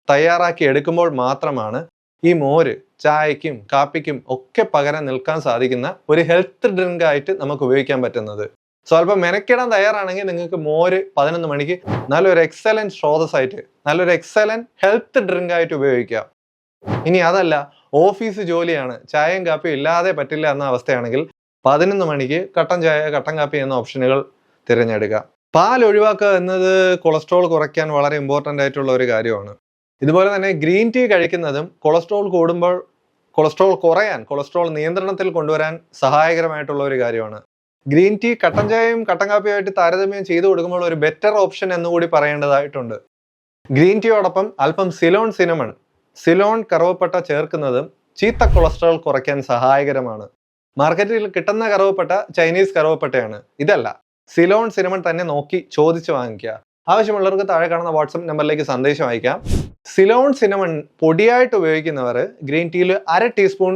S1: തയ്യാറാക്കി എടുക്കുമ്പോൾ മാത്രമാണ് ഈ മോര് ചായക്കും കാപ്പിക്കും ഒക്കെ പകരം നിൽക്കാൻ സാധിക്കുന്ന ഒരു ഹെൽത്ത് ഡ്രിങ്ക് ആയിട്ട് നമുക്ക് ഉപയോഗിക്കാൻ പറ്റുന്നത്. സ്വല്പം മെനക്കിടാൻ തയ്യാറാണെങ്കിൽ നിങ്ങൾക്ക് മോര് 11 മണിക്ക് നല്ലൊരു എക്സലന്റ് സ്രോതസ്സായിട്ട്, നല്ലൊരു എക്സലന്റ് ഹെൽത്ത് ഡ്രിങ്ക് ആയിട്ട് ഉപയോഗിക്കാം. ഇനി അതല്ല, ഓഫീസ് ജോലിയാണ്, ചായയും കാപ്പിയും ഇല്ലാതെ പറ്റില്ല എന്ന അവസ്ഥയാണെങ്കിൽ 11 മണിക്ക് കട്ടൻ ചായ കട്ടൻ കാപ്പി എന്ന ഓപ്ഷനുകൾ തിരഞ്ഞെടുക്കാം. പാൽ ഒഴിവാക്കുക എന്നത് കൊളസ്ട്രോൾ കുറയ്ക്കാൻ വളരെ ഇമ്പോർട്ടൻ്റ് ആയിട്ടുള്ള ഒരു കാര്യമാണ്. ഇതുപോലെ തന്നെ ഗ്രീൻ ടീ കഴിക്കുന്നതും കൊളസ്ട്രോൾ കൂടുമ്പോൾ കൊളസ്ട്രോൾ കുറയാൻ, കൊളസ്ട്രോൾ നിയന്ത്രണത്തിൽ കൊണ്ടുവരാൻ സഹായകരമായിട്ടുള്ള ഒരു കാര്യമാണ്. ഗ്രീൻ ടീ കട്ടൻ ചായയും കട്ടൻ കാപ്പിയുമായിട്ട് താരതമ്യം ചെയ്തു കൊടുക്കുമ്പോൾ ഒരു ബെറ്റർ ഓപ്ഷൻ എന്നുകൂടി പറയേണ്ടതായിട്ടുണ്ട്. ഗ്രീൻ ടീയോടൊപ്പം അല്പം സിലോൺ കറുവപ്പട്ട ചേർക്കുന്നതും ചീത്ത കൊളസ്ട്രോൾ കുറയ്ക്കാൻ സഹായകരമാണ്. മാർക്കറ്റിൽ കിട്ടുന്ന കറുവപ്പട്ട ചൈനീസ് കറുവപ്പട്ടയാണ്. ഇതല്ല, സിലോൺ തന്നെ നോക്കി ചോദിച്ചു വാങ്ങിക്കുക. ആവശ്യമുള്ളവർക്ക് താഴെ കാണുന്ന വാട്സപ്പ് നമ്പറിലേക്ക് സന്ദേശം അയക്കാം. സിലോൺ പൊടിയായിട്ട് ഉപയോഗിക്കുന്നവർ ഗ്രീൻ ടീയിൽ 1/2 ടീസ്പൂൺ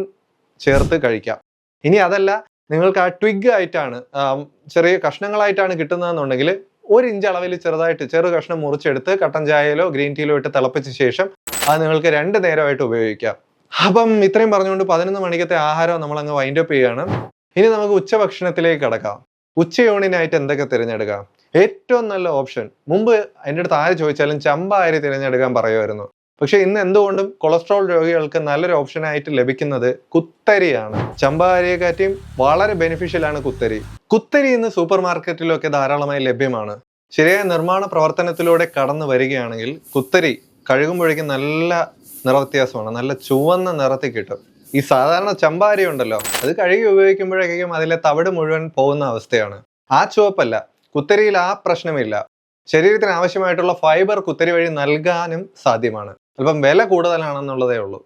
S1: ചേർത്ത് കഴിക്കാം. ഇനി അതല്ല, നിങ്ങൾക്ക് ആ ട്വിഗ് ആയിട്ടാണ്, ചെറിയ കഷ്ണങ്ങളായിട്ടാണ് കിട്ടുന്നതെന്നുണ്ടെങ്കിൽ 1 ഇഞ്ച് അളവിൽ ചെറു കഷ്ണം മുറിച്ചെടുത്ത് കട്ടൻ ചായയിലോ ഗ്രീൻ ടീയിലോ ഇട്ട് തിളപ്പിച്ച ശേഷം അത് നിങ്ങൾക്ക് 2 നേരമായിട്ട് ഉപയോഗിക്കാം. അപ്പം ഇത്രയും പറഞ്ഞുകൊണ്ട് 11 മണിക്കത്തെ ആഹാരം നമ്മളങ്ങ് വൈൻഡ് അപ്പ് ചെയ്യുകയാണ്. ഇനി നമുക്ക് ഉച്ചഭക്ഷണത്തിലേക്ക് കടക്കാം. ഉച്ചയൂണിനായിട്ട് എന്തൊക്കെ തിരഞ്ഞെടുക്കാം? ഏറ്റവും നല്ല ഓപ്ഷൻ, മുമ്പ് എൻ്റെ അടുത്ത് ആര് ചോദിച്ചാലും ചമ്പ അരി തിരഞ്ഞെടുക്കാൻ പറയുമായിരുന്നു. പക്ഷെ ഇന്ന് എന്തുകൊണ്ടും കൊളസ്ട്രോൾ രോഗികൾക്ക് നല്ലൊരു ഓപ്ഷനായിട്ട് ലഭിക്കുന്നത് കുത്തരിയാണ്. ചമ്പ അരിയെക്കാറ്റിയും വളരെ ബെനിഫിഷ്യലാണ് കുത്തരി. കുത്തരി ഇന്ന് സൂപ്പർ മാർക്കറ്റിലൊക്കെ ധാരാളമായി ലഭ്യമാണ്. ശരിയായ നിർമ്മാണ പ്രവർത്തനത്തിലൂടെ കടന്നു വരികയാണെങ്കിൽ കുത്തരി കഴുകുമ്പോഴേക്കും നല്ല നിറവ്യത്യാസമാണ്, നല്ല ചുവന്ന നിറത്തിൽ കിട്ടും. ഈ സാധാരണ ചമ്പ അരി ഉണ്ടല്ലോ, അത് കഴുകി ഉപയോഗിക്കുമ്പോഴേക്കും അതിലെ തവിട് മുഴുവൻ പോകുന്ന അവസ്ഥയാണ്. ആ ചുവപ്പല്ല, കുത്തരിയിൽ ആ പ്രശ്നമില്ല. ശരീരത്തിന് ആവശ്യമായിട്ടുള്ള ഫൈബർ കുത്തരി വഴി നൽകാനും സാധ്യമാണ്. അല്പം വില കൂടുതലാണെന്നുള്ളതേ ഉള്ളൂ.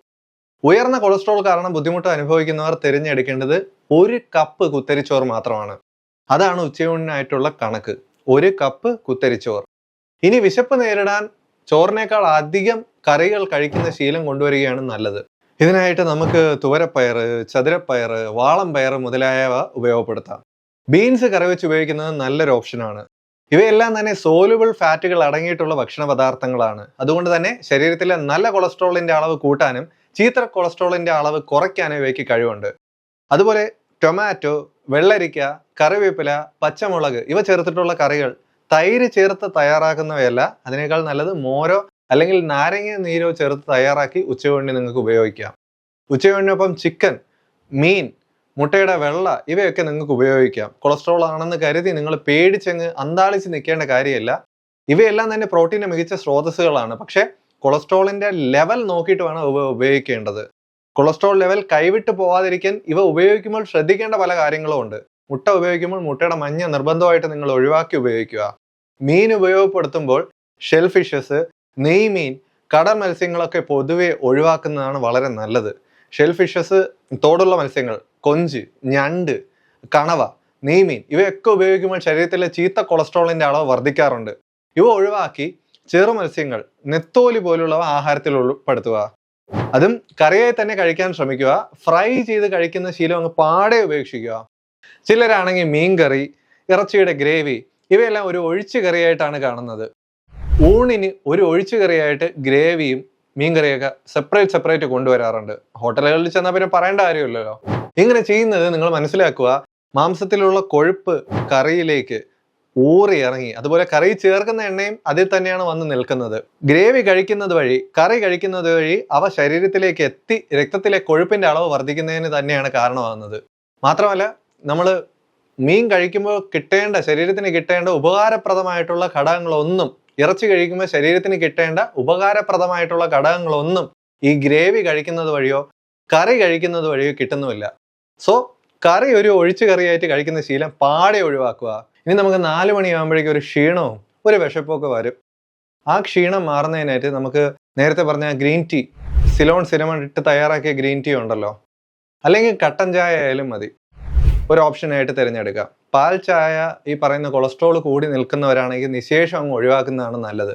S1: ഉയർന്ന കൊളസ്ട്രോൾ കാരണം ബുദ്ധിമുട്ട് അനുഭവിക്കുന്നവർ തിരഞ്ഞെടുക്കേണ്ടത് 1 കപ്പ് കുത്തരിച്ചോറ് മാത്രമാണ്. അതാണ് ഉച്ചയൂണിനായിട്ടുള്ള കണക്ക്, 1 കപ്പ് കുത്തരിച്ചോറ്. ഇനി വിശപ്പ് നേരിടാൻ ചോറിനേക്കാൾ അധികം കറികൾ കഴിക്കുന്ന ശീലം കൊണ്ടുവരികയാണ് നല്ലത്. ഇതിനായിട്ട് നമുക്ക് തുവരപ്പയർ, ചതുരപ്പയർ, വാളംപയർ മുതലായവ ഉപയോഗപ്പെടുത്താം. ബീൻസ് കറി വെച്ച് ഉപയോഗിക്കുന്നത് നല്ലൊരു ഓപ്ഷനാണ്. ഇവയെല്ലാം തന്നെ സോലുബിൾ ഫാറ്റുകൾ അടങ്ങിയിട്ടുള്ള ഭക്ഷണ പദാർത്ഥങ്ങളാണ്. അതുകൊണ്ട് തന്നെ ശരീരത്തിലെ നല്ല കൊളസ്ട്രോളിന്റെ അളവ് കൂട്ടാനും ചീത്ത കൊളസ്ട്രോളിന്റെ അളവ് കുറയ്ക്കാനും ഇവയ്ക്ക് കഴിവുണ്ട്. അതുപോലെ ടൊമാറ്റോ, വെള്ളരിക്ക, കറിവേപ്പില, പച്ചമുളക് ഇവ ചേർത്തിട്ടുള്ള കറികൾ തൈര് ചേർത്ത് തയ്യാറാക്കുന്നവയല്ല. അതിനേക്കാൾ നല്ലത് മോരോ അല്ലെങ്കിൽ നാരങ്ങ നീരോ ചേർത്ത് തയ്യാറാക്കി ഉച്ചയൂണിന് നിങ്ങൾക്ക് ഉപയോഗിക്കാം. ഉച്ചയൂണിനൊപ്പം ചിക്കൻ, മീൻ, മുട്ടയുടെ വെള്ള ഇവയൊക്കെ നിങ്ങൾക്ക് ഉപയോഗിക്കാം. കൊളസ്ട്രോൾ ആണെന്ന് കരുതി നിങ്ങൾ പേടിച്ചങ്ങ് അന്താളിച്ച് നിൽക്കേണ്ട കാര്യമില്ല. ഇവയെല്ലാം തന്നെ പ്രോട്ടീൻ്റെ മികച്ച സ്രോതസ്സുകളാണ്. പക്ഷേ കൊളസ്ട്രോളിന്റെ ലെവൽ നോക്കിയിട്ട് വേണം ഇവ ഉപയോഗിക്കേണ്ടത്. കൊളസ്ട്രോൾ ലെവൽ കൈവിട്ട് പോകാതിരിക്കാൻ ഇവ ഉപയോഗിക്കുമ്പോൾ ശ്രദ്ധിക്കേണ്ട പല കാര്യങ്ങളും ഉണ്ട്. മുട്ട ഉപയോഗിക്കുമ്പോൾ മുട്ടയുടെ മഞ്ഞ നിർബന്ധമായിട്ട് നിങ്ങൾ ഒഴിവാക്കി ഉപയോഗിക്കുക. മീൻ ഉപയോഗപ്പെടുത്തുമ്പോൾ ഷെൽ ഫിഷസ്, നെയ്മീൻ, കടൽ മത്സ്യങ്ങളൊക്കെ പൊതുവെ ഒഴിവാക്കുന്നതാണ് വളരെ നല്ലത്. ഷെൽ ഫിഷസ്, തോടുള്ള മത്സ്യങ്ങൾ, കൊഞ്ച്, ഞണ്ട്, കണവ, നെയ്മീൻ ഇവയൊക്കെ ഉപയോഗിക്കുമ്പോൾ ശരീരത്തിലെ ചീത്ത കൊളസ്ട്രോളിന്റെ അളവ് വർദ്ധിക്കാറുണ്ട്. ഇവ ഒഴിവാക്കി ചെറു മത്സ്യങ്ങൾ, നെത്തോലി പോലുള്ളവ ആഹാരത്തിൽ ഉൾപ്പെടുത്തുക. അതും കറിയായി തന്നെ കഴിക്കാൻ ശ്രമിക്കുക. ഫ്രൈ ചെയ്ത് കഴിക്കുന്ന ശീലം അങ്ങ് പാടെ ഉപേക്ഷിക്കുക. ചിലരാണെങ്കിൽ മീൻകറി, ഇറച്ചിയുടെ ഗ്രേവി ഇവയെല്ലാം ഒരു ഒഴിച്ചു കറിയായിട്ടാണ് കാണുന്നത്. ഊണിന് ഒരു ഒഴിച്ചു കറിയായിട്ട് ഗ്രേവിയും മീൻകറിയൊക്കെ സെപ്പറേറ്റ് കൊണ്ടുവരാറുണ്ട്. ഹോട്ടലുകളിൽ ചെന്നാൽ പിന്നെ പറയേണ്ട കാര്യമില്ലല്ലോ. ഇങ്ങനെ ചെയ്യുന്നത് നിങ്ങൾ മനസ്സിലാക്കുക, മാംസത്തിലുള്ള കൊഴുപ്പ് കറിയിലേക്ക് ഊറി ഇറങ്ങി, അതുപോലെ കറി ചേർക്കുന്ന എണ്ണയും അതിൽ തന്നെയാണ് വന്ന് നിൽക്കുന്നത്. ഗ്രേവി കഴിക്കുന്നത് വഴി, കറി കഴിക്കുന്നത് വഴി അവ ശരീരത്തിലേക്ക് എത്തി രക്തത്തിലെ കൊഴുപ്പിന്റെ അളവ് വർദ്ധിക്കുന്നതിന് തന്നെയാണ് കാരണമാകുന്നത്. മാത്രമല്ല, നമ്മൾ മീൻ കഴിക്കുമ്പോൾ ശരീരത്തിന് കിട്ടേണ്ട ഉപകാരപ്രദമായിട്ടുള്ള ഘടകങ്ങളൊന്നും, ഇറച്ചി കഴിക്കുമ്പോൾ ശരീരത്തിന് കിട്ടേണ്ട ഉപകാരപ്രദമായിട്ടുള്ള ഘടകങ്ങളൊന്നും ഈ ഗ്രേവി കഴിക്കുന്നത് വഴിയോ കറി കഴിക്കുന്നത് വഴിയോ കിട്ടുന്നുമില്ല. സോ കറി ഒരു ഒഴിച്ചു കറിയായിട്ട് കഴിക്കുന്ന ശീലം പാടെ ഒഴിവാക്കുക. ഇനി നമുക്ക് 4 മണിയാകുമ്പോഴേക്കും ഒരു ക്ഷീണവും ഒരു വിശപ്പൊക്കെ വരും. ആ ക്ഷീണം മാറുന്നതിനായിട്ട് നമുക്ക് നേരത്തെ പറഞ്ഞ ഗ്രീൻ ടീ, സിലോൺ സിനമൺ ഇട്ട് തയ്യാറാക്കിയ ഗ്രീൻ ടീ ഉണ്ടല്ലോ, അല്ലെങ്കിൽ കട്ടൻ ചായ ആയാലും മതി, ഒരു ഓപ്ഷനായിട്ട് തിരഞ്ഞെടുക്കാം. പാൽ ചായ ഈ പറയുന്ന കൊളസ്ട്രോൾ കൂടി നിൽക്കുന്നവരാണെങ്കിൽ നിശേഷം അങ്ങ് ഒഴിവാക്കുന്നതാണ് നല്ലത്.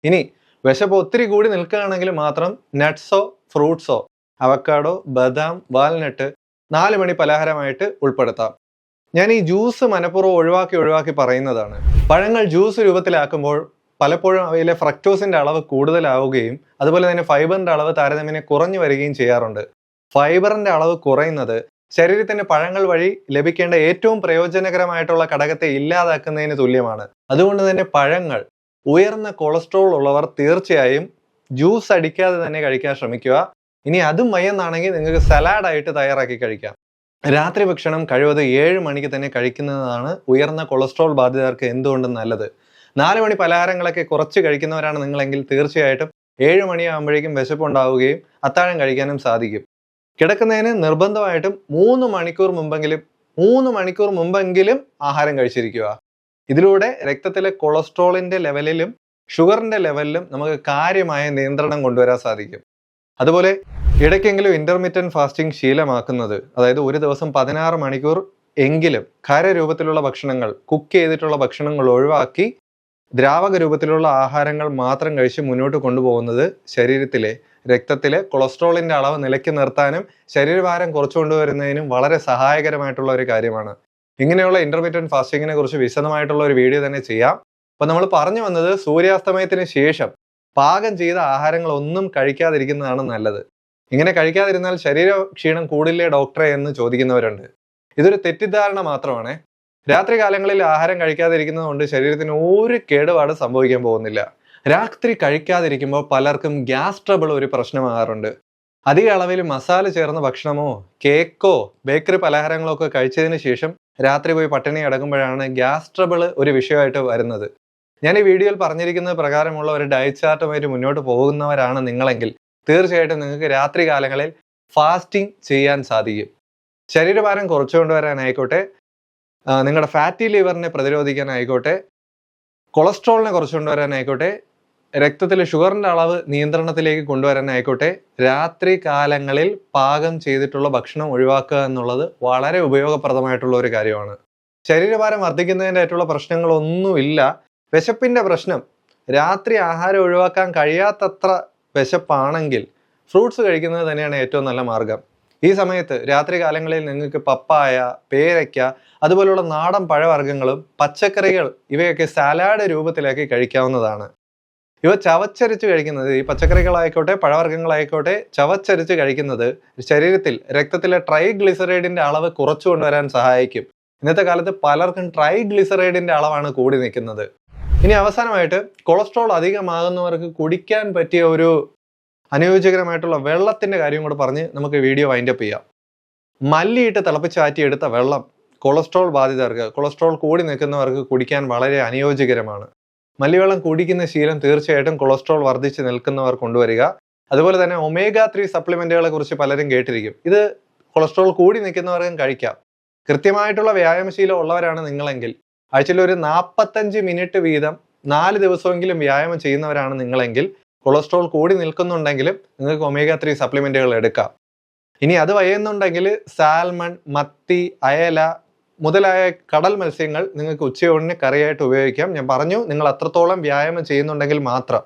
S1: ഇനി വിശപ്പ് ഒത്തിരി കൂടി നിൽക്കുകയാണെങ്കിൽ മാത്രം നട്ട്സോ ഫ്രൂട്ട്സോ, അവക്കാഡോ, ബദാം, വാൽനട്ട് 4 മണി പലഹാരമായിട്ട് ഉൾപ്പെടുത്താം. ഞാൻ ഈ ജ്യൂസ് മനഃപൂർവ്വം ഒഴിവാക്കി പറയുന്നതാണ്. പഴങ്ങൾ ജ്യൂസ് രൂപത്തിലാക്കുമ്പോൾ പലപ്പോഴും അവയിലെ ഫ്രക്ടോസിന്റെ അളവ് കൂടുതലാവുകയും അതുപോലെ തന്നെ ഫൈബറിന്റെ അളവ് താരതമ്യേന കുറഞ്ഞു വരികയും ചെയ്യാറുണ്ട്. ഫൈബറിന്റെ അളവ് കുറയുന്നത് ശരീരത്തിന്റെ പഴങ്ങൾ വഴി ലഭിക്കേണ്ട ഏറ്റവും പ്രയോജനകരമായിട്ടുള്ള ഘടകത്തെ ഇല്ലാതാക്കുന്നതിന് തുല്യമാണ്. അതുകൊണ്ട് തന്നെ പഴങ്ങൾ ഉയർന്ന കൊളസ്ട്രോൾ ഉള്ളവർ തീർച്ചയായും ജ്യൂസ് അടിക്കാതെ തന്നെ കഴിക്കാൻ ശ്രമിക്കുക. ഇനി അതും വയ്യെന്നാണെങ്കിൽ നിങ്ങൾക്ക് സലാഡായിട്ട് തയ്യാറാക്കി കഴിക്കാം. രാത്രി ഭക്ഷണം കഴിവത് 7 മണിക്ക് തന്നെ കഴിക്കുന്നതാണ് ഉയർന്ന കൊളസ്ട്രോൾ ബാധിതർക്ക് എന്തുകൊണ്ടും നല്ലത്. 4 മണി പലഹാരങ്ങളൊക്കെ കുറച്ച് കഴിക്കുന്നവരാണ് നിങ്ങളെങ്കിൽ തീർച്ചയായിട്ടും 7 മണിയാകുമ്പോഴേക്കും വിശപ്പുണ്ടാവുകയും അത്താഴം കഴിക്കാനും സാധിക്കും. കിടക്കുന്നതിന് നിർബന്ധമായിട്ടും 3 മണിക്കൂർ മുമ്പെങ്കിലും ആഹാരം കഴിച്ചിരിക്കുക. ഇതിലൂടെ രക്തത്തിലെ കൊളസ്ട്രോളിന്റെ ലെവലിലും ഷുഗറിന്റെ ലെവലിലും നമുക്ക് കാര്യമായ നിയന്ത്രണം കൊണ്ടുവരാൻ സാധിക്കും. അതുപോലെ ഇടയ്ക്കെങ്കിലും ഇന്റർമീഡിയറ്റ് ഫാസ്റ്റിംഗ് ശീലമാക്കുന്നത്, അതായത് ഒരു ദിവസം 16 മണിക്കൂർ എങ്കിലും ഖരരൂപത്തിലുള്ള ഭക്ഷണങ്ങൾ, കുക്ക് ചെയ്തിട്ടുള്ള ഭക്ഷണങ്ങൾ ഒഴിവാക്കി ദ്രാവക രൂപത്തിലുള്ള ആഹാരങ്ങൾ മാത്രം കഴിച്ച് മുന്നോട്ട് കൊണ്ടുപോകുന്നത് ശരീരത്തിലെ രക്തത്തിലെ കൊളസ്ട്രോളിന്റെ അളവ് നിലയ്ക്ക് നിർത്താനും ശരീരഭാരം കുറച്ചുകൊണ്ടുവരുന്നതിനും വളരെ സഹായകരമായിട്ടുള്ള ഒരു കാര്യമാണ്. ഇങ്ങനെയുള്ള ഇന്റർമീഡിയറ്റ് ഫാസ്റ്റിങ്ങിനെ കുറിച്ച് വിശദമായിട്ടുള്ള ഒരു വീഡിയോ തന്നെ ചെയ്യാം. അപ്പൊ നമ്മൾ പറഞ്ഞു വന്നത്, സൂര്യാസ്തമയത്തിന് ശേഷം പാകം ചെയ്ത ആഹാരങ്ങളൊന്നും കഴിക്കാതിരിക്കുന്നതാണ് നല്ലത്. ഇങ്ങനെ കഴിക്കാതിരുന്നാൽ ശരീര ക്ഷീണം കൂടില്ലേ ഡോക്ടറെ എന്ന് ചോദിക്കുന്നവരുണ്ട്. ഇതൊരു തെറ്റിദ്ധാരണ മാത്രമാണ്. രാത്രി കാലങ്ങളിൽ ആഹാരം കഴിക്കാതിരിക്കുന്നത് കൊണ്ട് ശരീരത്തിന് ഒരു കേടുപാട് സംഭവിക്കാൻ പോകുന്നില്ല. രാത്രി കഴിക്കാതിരിക്കുമ്പോൾ പലർക്കും ഗ്യാസ് ട്രബിൾ ഒരു പ്രശ്നമാകാറുണ്ട്. അധിക അളവിൽ മസാല ചേർന്ന ഭക്ഷണമോ കേക്കോ ബേക്കറി പലഹാരങ്ങളോ ഒക്കെ കഴിച്ചതിന് ശേഷം രാത്രി പോയി പട്ടിണി കിടക്കുമ്പോഴാണ് ഗ്യാസ് ട്രബിൾ ഒരു വിഷയമായിട്ട് വരുന്നത്. ഞാൻ ഈ വീഡിയോയിൽ പറഞ്ഞിരിക്കുന്നത് പ്രകാരമുള്ള ഒരു ഡയറ്റ് ചാർട്ടുമായിട്ട് മുന്നോട്ട് പോകുന്നവരാണ് നിങ്ങളെങ്കിൽ തീർച്ചയായിട്ടും നിങ്ങൾക്ക് രാത്രി കാലങ്ങളിൽ ഫാസ്റ്റിംഗ് ചെയ്യാൻ സാധിക്കും. ശരീരഭാരം കുറച്ചുകൊണ്ടുവരാനായിക്കോട്ടെ, നിങ്ങളുടെ ഫാറ്റി ലിവറിനെ പ്രതിരോധിക്കാനായിക്കോട്ടെ, കൊളസ്ട്രോളിനെ കുറച്ചുകൊണ്ടുവരാനായിക്കോട്ടെ, രക്തത്തിലെ ഷുഗറിന്റെ അളവ് നിയന്ത്രണത്തിലേക്ക് കൊണ്ടുവരാനായിക്കോട്ടെ, രാത്രി കാലങ്ങളിൽ പാകം ചെയ്തിട്ടുള്ള ഭക്ഷണം ഒഴിവാക്കുക എന്നുള്ളത് വളരെ ഉപയോഗപ്രദമായിട്ടുള്ള ഒരു കാര്യമാണ്. ശരീരഭാരം വർദ്ധിക്കുന്നതിൻ്റെതായിട്ടുള്ള പ്രശ്നങ്ങളൊന്നുമില്ല. വിശപ്പിന്റെ പ്രശ്നം, രാത്രി ആഹാരം ഒഴിവാക്കാൻ കഴിയാത്തത്ര വിശപ്പാണെങ്കിൽ ഫ്രൂട്ട്സ് കഴിക്കുന്നത് തന്നെയാണ് ഏറ്റവും നല്ല മാർഗം. ഈ സമയത്ത് രാത്രി കാലങ്ങളിൽ നിങ്ങൾക്ക് പപ്പായ, പേരയ്ക്ക, അതുപോലുള്ള നാടൻ പഴവർഗ്ഗങ്ങളും പച്ചക്കറികൾ ഇവയൊക്കെ സലാഡ് രൂപത്തിലാക്കി കഴിക്കാവുന്നതാണ്. ഇവ ചവച്ചരിച്ച് കഴിക്കുന്നത്, ഈ പച്ചക്കറികളായിക്കോട്ടെ പഴവർഗ്ഗങ്ങളായിക്കോട്ടെ ചവച്ചരിച്ച് കഴിക്കുന്നത് ശരീരത്തിൽ രക്തത്തിലെ ട്രൈഗ്ലിസറൈഡിന്റെ അളവ് കുറച്ചു കൊണ്ടുവരാൻ സഹായിക്കും. ഇന്നത്തെ കാലത്ത് പലർക്കും ട്രൈഗ്ലിസറൈഡിന്റെ അളവാണ് കൂടി നിൽക്കുന്നത്. ഇനി അവസാനമായിട്ട്, കൊളസ്ട്രോൾ അധികമാകുന്നവർക്ക് കുടിക്കാൻ പറ്റിയ ഒരു അനുയോജ്യകരമായിട്ടുള്ള വെള്ളത്തിന്റെ കാര്യം കൂടെ പറഞ്ഞ് നമുക്ക് വീഡിയോ വൈൻഡപ്പ് ചെയ്യാം. മല്ലിയിട്ട് തിളപ്പിച്ചാറ്റിയെടുത്ത വെള്ളം കൊളസ്ട്രോൾ ബാധിതർക്ക്, കൊളസ്ട്രോൾ കൂടി നിൽക്കുന്നവർക്ക് കുടിക്കാൻ വളരെ അനുയോജ്യകരമാണ്. മല്ലിവെള്ളം കുടിക്കുന്ന ശീലം തീർച്ചയായിട്ടും കൊളസ്ട്രോൾ വർദ്ധിച്ച് നിൽക്കുന്നവർ കൊണ്ടുവരിക. അതുപോലെ തന്നെ omega-3 സപ്ലിമെന്റുകളെ കുറിച്ച് പലരും കേട്ടിരിക്കും. ഇത് കൊളസ്ട്രോൾ കൂടി നിൽക്കുന്നവർക്കും കഴിക്കാം. കൃത്യമായിട്ടുള്ള വ്യായാമശീലം ഉള്ളവരാണ് നിങ്ങളെങ്കിൽ, ആഴ്ചയിൽ ഒരു 45 മിനിറ്റ് വീതം 4 ദിവസമെങ്കിലും വ്യായാമം ചെയ്യുന്നവരാണ് നിങ്ങളെങ്കിൽ, കൊളസ്ട്രോൾ കൂടി നിൽക്കുന്നുണ്ടെങ്കിലും നിങ്ങൾക്ക് omega-3 സപ്ലിമെന്റുകൾ എടുക്കാം. ഇനി അത് വയ്യുന്നുണ്ടെങ്കിൽ സാൽമൺ, മത്തി, അയല, മുതലായ കടൽ മത്സ്യങ്ങൾ നിങ്ങൾക്ക് ഉച്ചയൂണിന് കറിയായിട്ട് ഉപയോഗിക്കാം. ഞാൻ പറഞ്ഞു, നിങ്ങൾ അത്രത്തോളം വ്യായാമം ചെയ്യുന്നുണ്ടെങ്കിൽ മാത്രം.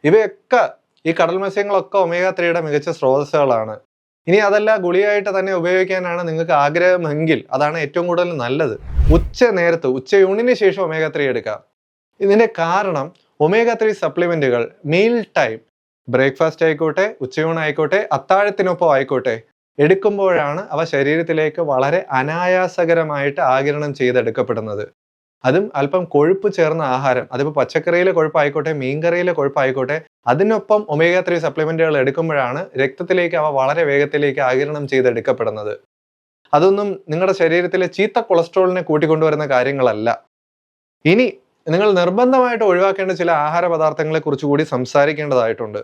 S1: ഇവയൊക്കെ, ഈ കടൽ മത്സ്യങ്ങളൊക്കെ ഒമേഗ 3യുടെ മികച്ച സ്രോതസ്സുകളാണ്. ഇനി അതല്ല, ഗുളികയായിട്ട് തന്നെ ഉപയോഗിക്കാനാണ് നിങ്ങൾക്ക് ആഗ്രഹമെങ്കിൽ അതാണ് ഏറ്റവും കൂടുതൽ നല്ലത്. ഉച്ചയൂണിന് ശേഷം ഒമേഗ 3 എടുക്കാം. ഇതിന്റെ കാരണം ഒമേഗ 3 സപ്ലിമെന്റുകൾ മീൽ ടൈം, ബ്രേക്ക്ഫാസ്റ്റ് ആയിക്കോട്ടെ, ഉച്ചയൂണായിക്കോട്ടെ, അത്താഴത്തിനൊപ്പം ആയിക്കോട്ടെ, എടുക്കുമ്പോഴാണ് അവ ശരീരത്തിലേക്ക് വളരെ അനായാസകരമായിട്ട് ആഗിരണം ചെയ്തെടുക്കപ്പെടുന്നത്. അതും അല്പം കൊഴുപ്പ് ചേർന്ന ആഹാരം, അതിപ്പോൾ പച്ചക്കറിയിലെ കൊഴുപ്പായിക്കോട്ടെ, മീൻകറിയിലെ കൊഴുപ്പായിക്കോട്ടെ, അതിനൊപ്പം ഒമേഗ 3 സപ്ലിമെന്റുകൾ എടുക്കുമ്പോഴാണ് രക്തത്തിലേക്ക് അവ വളരെ വേഗത്തിലേക്ക് ആഗിരണം ചെയ്തെടുക്കപ്പെടുന്നത്. അതൊന്നും നിങ്ങളുടെ ശരീരത്തിലെ ചീത്ത കൊളസ്ട്രോളിനെ കൂട്ടിക്കൊണ്ടുവരുന്ന കാര്യങ്ങളല്ല. ഇനി നിങ്ങൾ നിർബന്ധമായിട്ട് ഒഴിവാക്കേണ്ട ചില ആഹാര പദാർത്ഥങ്ങളെ കുറിച്ച് കൂടി സംസാരിക്കേണ്ടതായിട്ടുണ്ട്.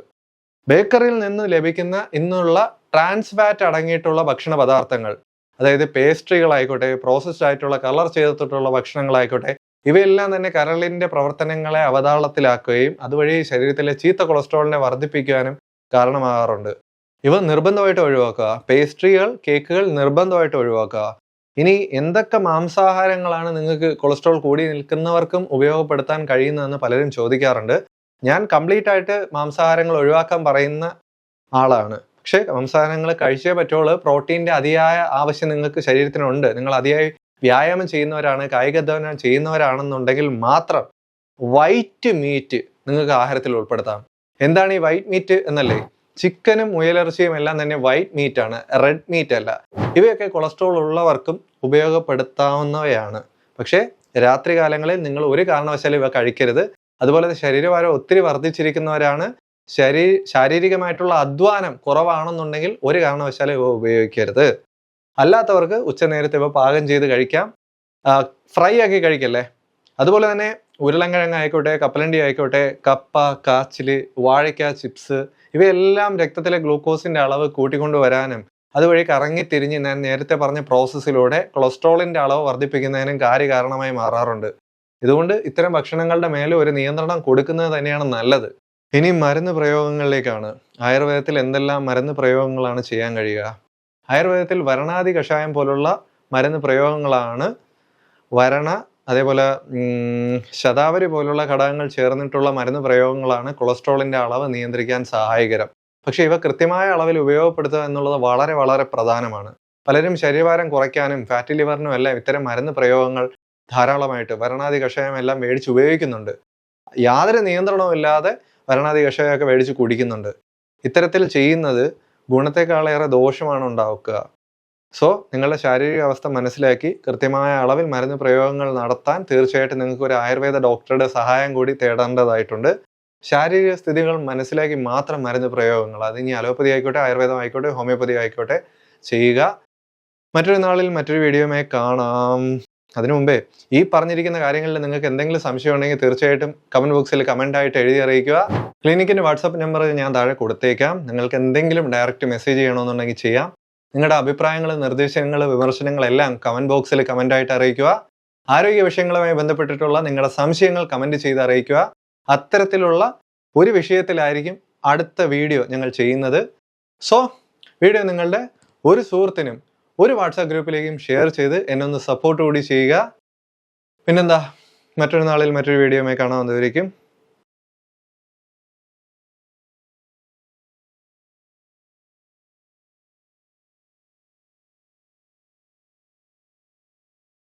S1: ബേക്കറിയിൽ നിന്ന് ലഭിക്കുന്ന ഇന്നുള്ള ട്രാൻസ് ഫാറ്റ് അടങ്ങിയിട്ടുള്ള ഭക്ഷണ പദാർത്ഥങ്ങൾ, അതായത് പേസ്ട്രികളായിക്കോട്ടെ, പ്രോസസ്ഡ് ആയിട്ടുള്ള കളർ ചെയ്തിട്ടുള്ള ഭക്ഷണങ്ങളായിക്കോട്ടെ, ഇവയെല്ലാം തന്നെ കരളിന്റെ പ്രവർത്തനങ്ങളെ അവതാളത്തിലാക്കുകയും അതുവഴി ശരീരത്തിലെ ചീത്ത കൊളസ്ട്രോളിനെ വർദ്ധിപ്പിക്കാനും കാരണമാകാറുണ്ട്. ഇവ നിർബന്ധമായിട്ട് ഒഴിവാക്കുക. പേസ്ട്രികൾ, കേക്കുകൾ നിർബന്ധമായിട്ട് ഒഴിവാക്കുക. ഇനി എന്തൊക്കെ മാംസാഹാരങ്ങളാണ് നിങ്ങൾക്ക് കൊളസ്ട്രോൾ കൂടി നിൽക്കുന്നവർക്കും ഉപയോഗപ്പെടുത്താൻ കഴിയുന്നതെന്ന് പലരും ചോദിക്കാറുണ്ട്. ഞാൻ കംപ്ലീറ്റ് ആയിട്ട് മാംസാഹാരങ്ങൾ ഒഴിവാക്കാൻ പറയുന്ന ആളാണ്. പക്ഷേ മാംസാഹാരങ്ങൾ കഴിച്ചേ പറ്റുള്ളൂ. പ്രോട്ടീൻ്റെ അതിയായ ആവശ്യം നിങ്ങൾക്ക് ശരീരത്തിനുണ്ട്. നിങ്ങൾ അതിയായി വ്യായാമം ചെയ്യുന്നവരാണ്, കായികാധ്വാനം ചെയ്യുന്നവരാണെന്നുണ്ടെങ്കിൽ മാത്രം വൈറ്റ് മീറ്റ് നിങ്ങൾക്ക് ആഹാരത്തിൽ ഉൾപ്പെടുത്താം. എന്താണ് ഈ വൈറ്റ് മീറ്റ് എന്നല്ലേ? ചിക്കനും മുയലിറച്ചിയും എല്ലാം തന്നെ വൈറ്റ് മീറ്റ് ആണ്, റെഡ് മീറ്റ് അല്ല. ഇവയൊക്കെ കൊളസ്ട്രോൾ ഉള്ളവർക്കും ഉപയോഗപ്പെടുത്താവുന്നവയാണ്. പക്ഷേ രാത്രി കാലങ്ങളിൽ നിങ്ങൾ ഒരു കാരണവശാലും ഇവ കഴിക്കരുത്. അതുപോലെ ശരീരഭാരം ഒത്തിരി വർദ്ധിച്ചിരിക്കുന്നവരാണ്, ശാരീരികമായിട്ടുള്ള അധ്വാനം കുറവാണെന്നുണ്ടെങ്കിൽ ഒരു കാരണവശാലും ഇവ ഉപയോഗിക്കരുത്. അല്ലാത്തവർക്ക് ഉച്ചനേരത്തെ ഇവ പാകം ചെയ്ത് കഴിക്കാം. ഫ്രൈ ആക്കി കഴിക്കല്ലേ. അതുപോലെ തന്നെ ഉരുളൻകിഴങ്ങ് ആയിക്കോട്ടെ, കപ്പലണ്ടി ആയിക്കോട്ടെ, കപ്പ, കാച്ചില്, വാഴയ്ക്ക ചിപ്സ്, ഇവയെല്ലാം രക്തത്തിലെ ഗ്ലൂക്കോസിന്റെ അളവ് കൂട്ടിക്കൊണ്ടുവരാനും അതുവഴി കറങ്ങിത്തിരിഞ്ഞ് ഞാൻ നേരത്തെ പറഞ്ഞ പ്രോസസ്സിലൂടെ കൊളസ്ട്രോളിന്റെ അളവ് വർദ്ധിപ്പിക്കുന്നതിനും കാരണമായി മാറാറുണ്ട്. ഇതുകൊണ്ട് ഇത്തരം ഭക്ഷണങ്ങളുടെ മേലെ ഒരു നിയന്ത്രണം കൊടുക്കുന്നത് തന്നെയാണ് നല്ലത്. ഇനി മരുന്ന് പ്രയോഗങ്ങളിലേക്കാണ്. ആയുർവേദത്തിൽ എന്തെല്ലാം മരുന്ന് പ്രയോഗങ്ങളാണ് ചെയ്യാൻ കഴിയുക? ആയുർവേദത്തിൽ വരണാദി കഷായം പോലുള്ള മരുന്ന് പ്രയോഗങ്ങളാണ്. വരണ, അതേപോലെ ശതാവരി പോലുള്ള ഘടകങ്ങൾ ചേർന്നിട്ടുള്ള മരുന്ന് പ്രയോഗങ്ങളാണ് കൊളസ്ട്രോളിന്റെ അളവ് നിയന്ത്രിക്കാൻ സഹായകരം. പക്ഷേ ഇവ കൃത്യമായ അളവിൽ ഉപയോഗപ്പെടുത്തുക എന്നുള്ളത് വളരെ വളരെ പ്രധാനമാണ്. പലരും ശരീരഭാരം കുറയ്ക്കാനും ഫാറ്റി ലിവറിനും എല്ലാം ഇത്തരം മരുന്ന് പ്രയോഗങ്ങൾ ധാരാളമായിട്ട് വരണാദി കഷായം എല്ലാം മേടിച്ച് ഉപയോഗിക്കുന്നുണ്ട്. യാതൊരു നിയന്ത്രണവും ഇല്ലാതെ വരണാദി കഷായമൊക്കെ മേടിച്ച് കുടിക്കുന്നുണ്ട്. ഇത്തരത്തിൽ ചെയ്യുന്നത് ഗുണത്തെക്കാളേറെ ദോഷമാണ് ഉണ്ടാക്കുക. സോ നിങ്ങളുടെ ശാരീരിക അവസ്ഥ മനസ്സിലാക്കി കൃത്യമായ അളവിൽ മരുന്ന് പ്രയോഗങ്ങൾ നടത്താൻ തീർച്ചയായിട്ടും നിങ്ങൾക്ക് ഒരു ആയുർവേദ ഡോക്ടറുടെ സഹായം കൂടി തേടേണ്ടതായിട്ടുണ്ട്. ശാരീരിക സ്ഥിതികൾ മനസ്സിലാക്കി മാത്രം മരുന്ന് പ്രയോഗങ്ങൾ, അത് ഇനി അലോപ്പതി ആയിക്കോട്ടെ, ആയുർവേദം ആയിക്കോട്ടെ, ഹോമിയോപ്പതി ആയിക്കോട്ടെ ചെയ്യുക. മറ്റൊരു നാളിൽ മറ്റൊരു വീഡിയോയുമായി കാണാം. അതിനു മുമ്പേ ഈ പറഞ്ഞിരിക്കുന്ന കാര്യങ്ങളിൽ നിങ്ങൾക്ക് എന്തെങ്കിലും സംശയം ഉണ്ടെങ്കിൽ തീർച്ചയായിട്ടും കമന്റ് ബോക്സിൽ കമന്റ് ആയിട്ട് എഴുതി അറിയിക്കുക. ക്ലിനിക്കിന്റെ വാട്സാപ്പ് നമ്പർ ഞാൻ താഴെ കൊടുത്തേക്കാം. നിങ്ങൾക്ക് എന്തെങ്കിലും ഡയറക്റ്റ് മെസ്സേജ് ചെയ്യണമെന്നുണ്ടെങ്കിൽ ചെയ്യാം. നിങ്ങളുടെ അഭിപ്രായങ്ങൾ, നിർദ്ദേശങ്ങൾ, വിമർശനങ്ങളെല്ലാം കമന്റ് ബോക്സിൽ കമന്റ് ആയിട്ട് അറിയിക്കുക. ആരോഗ്യ വിഷയങ്ങളുമായി ബന്ധപ്പെട്ടിട്ടുള്ള നിങ്ങളുടെ സംശയങ്ങൾ കമന്റ് ചെയ്ത് അറിയിക്കുക. അത്തരത്തിലുള്ള ഒരു വിഷയത്തിലായിരിക്കും അടുത്ത വീഡിയോ ഞങ്ങൾ ചെയ്യുന്നത്. സോ വീഡിയോ നിങ്ങളുടെ ഒരു സുഹൃത്തിനും ഒരു വാട്സാപ്പ് ഗ്രൂപ്പിലേക്കും ഷെയർ ചെയ്ത് എന്നെ ഒന്ന് സപ്പോർട്ട് കൂടി ചെയ്യുക. പിന്നെന്താ, മറ്റൊരു നാളിൽ മറ്റൊരു വീഡിയോയുമായി കാണാവുന്നതായിരിക്കും.